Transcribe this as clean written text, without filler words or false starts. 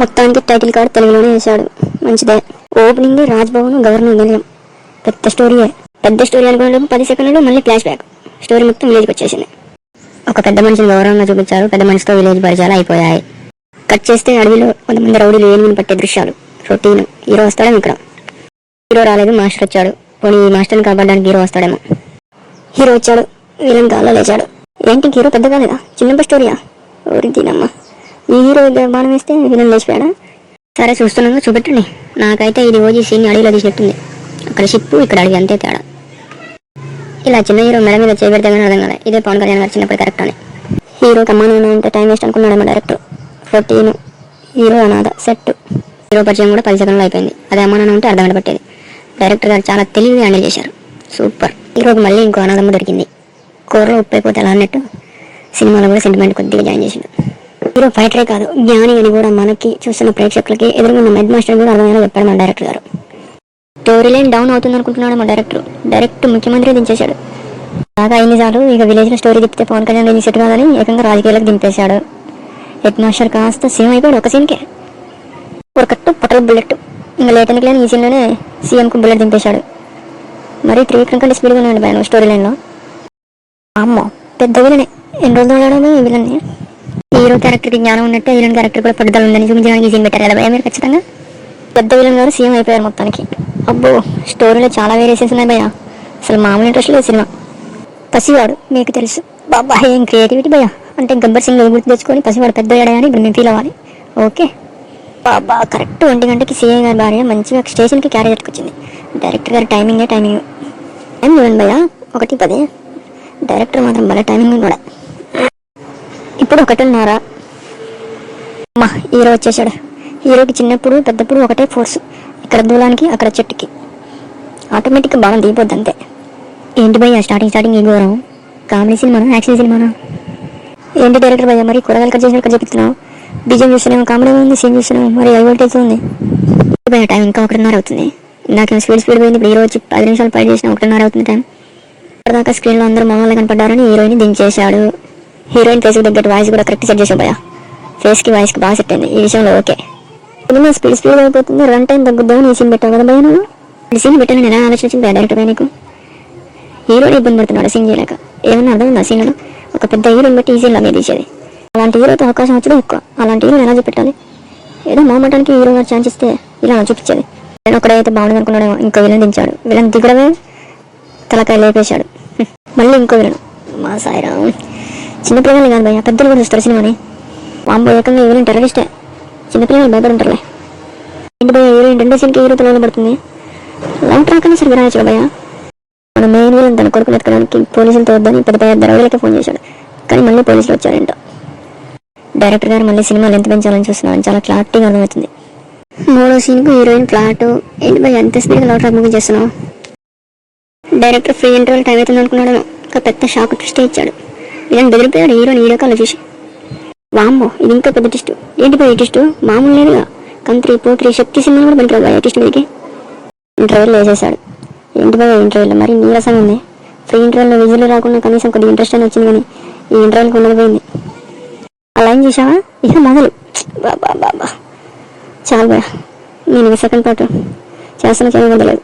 మొత్తానికి title card తెలుగులోనే వేశాడు. మంచిదే. ఓపెనింగ్ రాజ్భవన్ గవర్నర్ నిలయం. పెద్ద స్టోరీయే. పెద్ద స్టోరీ అనుకునే 10 సెకండ్లు మళ్ళీ ఫ్లాష్ బ్యాక్. స్టోరీ మొత్తం విలేజ్కి వచ్చేసింది. ఒక పెద్ద మనిషిని గౌరవంగా చూపించారు. పెద్ద మనిషితో విలేజ్ పరిచయాలు అయిపోయాయి. కట్ చేస్తే అడవిలో కొంతమంది రౌడీలు ఏనుగుని పట్టే దృశ్యాలు. రొటీన్. హీరో వస్తాడేమో ఇక్కడ. హీరో రాలేదు, మాస్టర్ వచ్చాడు. పోనీ ఈ మాస్టర్ని కాపాడడానికి హీరో వస్తాడేమో. హీరో వచ్చాడు, విలన్ గాల్లో లేచాడు. ఏంటి హీరో పెద్ద కాలేదా? చిన్న స్టోరీయా? ఓరి దీనమ్మా, ఈ హీరో బాణం వేస్తే విలన్ లేచిపోయాడా? సరే చూస్తున్నాను, చూపెట్టండి. నాకైతే ఇది ఓజీ సీన్ అడవిలో తీసినట్టుంది. అక్కడ షిప్పు, ఇక్కడ అడవి, అంతే తేడా. ఇలా చిన్న హీరో మెడ మీద చేయబెడితే కానీ అర్థం కాలే. ఇదే పవన్ కళ్యాణ్ గారు చిన్నప్పుడు కరెక్ట్ అని. హీరో కమ్మాను అంటే టైం వేస్ట్ అనుకున్నాడేమో డైరెక్టర్. 14 హీరో అనాథ సెట్. హీరో పరిచయం కూడా 10 సెకండ్లు అయిపోయింది. అదే అమ్మానాన్న ఉంటే అర్ధగంట పట్టేది. డైరెక్టర్ గారు చాలా తెలివిగా హ్యాండిల్ చేశారు. సూపర్. హీరోకి మళ్ళీ ఇంకో అనాథమ్మ దొరికింది. కూరలో ఉప్పు అయిపోతే అలా అన్నట్టు సినిమాలో కూడా సెంటిమెంట్ కొద్దిగా జాయిన్ చేసిండు. హీరో ఫైటరే కాదు, జ్ఞాని అని కూడా మనకి చూస్తున్న ప్రేక్షకులకి ఎదురుకున్న హెడ్ మాస్టర్ కూడా అర్థమయ్యేలా చెప్పాడు మన డైరెక్టర్ గారు. స్టోరీ లైన్ డౌన్ అవుతుంది అనుకుంటున్నాడు మా డైరెక్టర్. డైరెక్ట్ ముఖ్యమంత్రి దించేశాడు. బాగా అయింది చాలు, ఇక విలేజ్లో స్టోరీ తిప్పితే పవన్ కళ్యాణ్ ఇది సెట్ కాదని ఏకంగా రాజకీయాలకు దింపేశాడు. హెడ్ మాస్టర్ కాస్త సీఎం అయిపోయాడు ఒక సీన్కే. ఒక కట్టు పొట్టల బుల్లెట్. ఇంకా లేట్ అని ఈ సీన్లోనే సీఎంకు బుల్లెట్ దింపేశాడు. మరి 3 విక్రమ్ కంటే స్పీడ్గా ఉన్నాడు భయ స్టోరీ లైన్లో. అమ్మో, పెద్ద విలనే. ఎన్ని రోజులు ఉన్నాడు ఈ విలన్ని. హీరో క్యారెక్టర్కి జ్ఞానం ఉన్నట్టే విలన్ క్యారెక్టర్ కూడా పట్టుదల ఉందని చూపించడానికి ఈ సీన్ పెట్టారు కదా భయ మీరు ఖచ్చితంగా. పెద్ద విలన్ గారు సీఎం అయిపోయారు మొత్తానికి. అబ్బో, స్టోరీలో చాలా వేరియేషన్స్ ఉన్నాయి భయ. అసలు మామూలు ఇంట్రెస్ట్ లేదు సినిమా. పసివాడు మీకు తెలుసు. బాబా ఏం క్రియేటివిటీ భయ. అంటే గబ్బర్ సింగ్ గుర్తు తెచ్చుకొని పసివాడు పెద్ద ఏడాయని ఇప్పుడు మేము ఫీల్ అవ్వాలి. ఓకే బాబా. కరెక్ట్ 1 గంటకి సీఏ గారి భార్య మంచిగా స్టేషన్కి క్యారేజ్ ఎట్టుకొచ్చింది. డైరెక్టర్ గారి టైమింగ్ ఏం చూడండి భయ, 1:10. డైరెక్టర్ మాత్రం భలే టైమింగ్ కూడా. ఇప్పుడు 1:30. అమ్మా, హీరో వచ్చేసాడు. హీరోకి చిన్నప్పుడు పెద్దప్పుడు ఒకటే ఫోర్స్. ఇక్కడ దూలానికి అక్కడ చెట్టుకి ఆటోమేటిక్గా బాగా దిగిపోద్ది అంతే. ఏంటి భయ్య స్టార్టింగ్ ఈ ఘోరం? కామెడీ సినిమానా, యాక్షన్ సినిమానా? ఏంటి డైరెక్టర్ భయ్య మరి కూరగాయలు కట్ చేసినట్టు చెప్తున్నావు? బీజం చూస్తున్నాము, కామెడీ ఉంది, సీన్ చూస్తున్నాము, మరి హై వోల్టేజ్ ఉంది భయ్య. టైం ఇంకా 1:30 అవుతుంది. నాకు స్పీడ్ పోయింది. ఇప్పుడు హీరో వచ్చి 10 నిమిషాలు పై చేసిన 1:30 అవుతుంది టైం. ఇప్పటిదాకా స్క్రీన్లో అందరూ మమ్మల్ని కనపడ్డారని హీరోయిన్ దించేశాడు. హీరోయిన్ ఫేస్కి తగ్గట్టు వాయిస్ కూడా కరెక్ట్ సెట్ చేసావు భయ్య. ఫేస్కి వాయిస్కి బాగా సెట్ అయింది. ఈ విషయంలో ఓకే. సినిమా స్పీడ్ అయిపోతుంది. రన్ టైం తగ్గుద్దామని ఈ సీన్ పెట్టావు కదా భయ్య. నువ్వు ఈ సీన్ పెట్టాను నేను ఎలా ఆలోచించింది డైరెక్టర్ భయ్య నీకు? హీరోని ఇబ్బంది పడుతున్నాడు సీన్ చేయలేక. ఏమన్నా అర్థం ఉందా సీన్లో? ఒక పెద్ద హీరోని బట్టి ఈ సీన్లో తీసేది. అలాంటి హీరోతో అవకాశం వచ్చడం ఎక్కువ. అలాంటి హీరోని ఎలా చూపెట్టాలి? ఏదో మొహమాటానికి హీరో గారు ఛాన్స్ ఇస్తే ఇలా చూపించేది. నేను ఒకడైతే బాగుంది అనుకున్నాడేమో. ఇంకో విలన్ దించాడు. విలన్ దిగడమే తలకాయ లేపేశాడు. మళ్ళీ ఇంకో విలన్. మా సాయిరామ్. చిన్నపిల్లలు కాదు భయ్య, పెద్దలు కూడా చూస్తారు సినిమాని. వాంబో ఏకంగా హీరోయిన్ టెర్రరిస్టే. చిన్నపిల్లలు భయపడుంటారులే. ఏంటి భయ్య హీరోయిన్ 2 సీన్కి హీరో పిల్లలు పడుతుంది. లవ్ ట్రాక్ అని సరిగ్గా రాయచ్చు భయ్య. మన మెయిన్ విలన్ తన కొడుకుని ఎత్తుకోవడానికి పోలీసులతో వద్దని పెద్ద రౌడీలకే ఫోన్ చేశాడు. కానీ మళ్ళీ పోలీసులు వచ్చారేంటో. డైరెక్టర్ గారు మళ్ళీ సినిమాలు ఎంత పెంచాలని చూస్తున్నాను చాలా క్లారిటీగా అర్థమవుతుంది. 3వ సీన్కు హీరోయిన్ ఫ్లాట్. ఏంటి భయ్య అంత స్పీడ్గా లవ్ ట్రాక్ మూవీ చేస్తున్నావు? డైరెక్టర్ ఫ్రీ ఇంటర్వల్ టైం అవుతుంది అనుకున్నాడు. ఒక పెద్ద షాక్ ట్విస్ట్ ఇచ్చాడు. విలన్ బెదిరిపోయాడు హీరోని వీడియో కాల్ చూసి. వామ్మో, ఇది ఇంకా పెద్ద ట్విస్ట్. ఏంటి భయ్య ట్విస్ట్? మామూలు లేదుగా. కంత్రి పోత్రి శక్తి సినిమా కూడా పనికిరాదు భయ్య ట్విస్ట్ మీదకి. ఇంటర్వెల్ వేసేసాడు. ఏంటి భయ్య ఇంటర్వెల్ మరి నీరసంగా ఉంది. ఫ్రీ ఇంటర్వెల్లో విజులు రాకుండా కనీసం కొద్దిగా ఇంట్రెస్ట్ అని వచ్చింది, కానీ ఈ ఇంటర్వెల్కి ఉన్నది పోయింది. అలా ఏం చేసావా? ఇక మొదలు. బాబా చాలా భయ. నేను సెకండ్ పార్ట్ చేస్తున్నా చేయగలలేదు.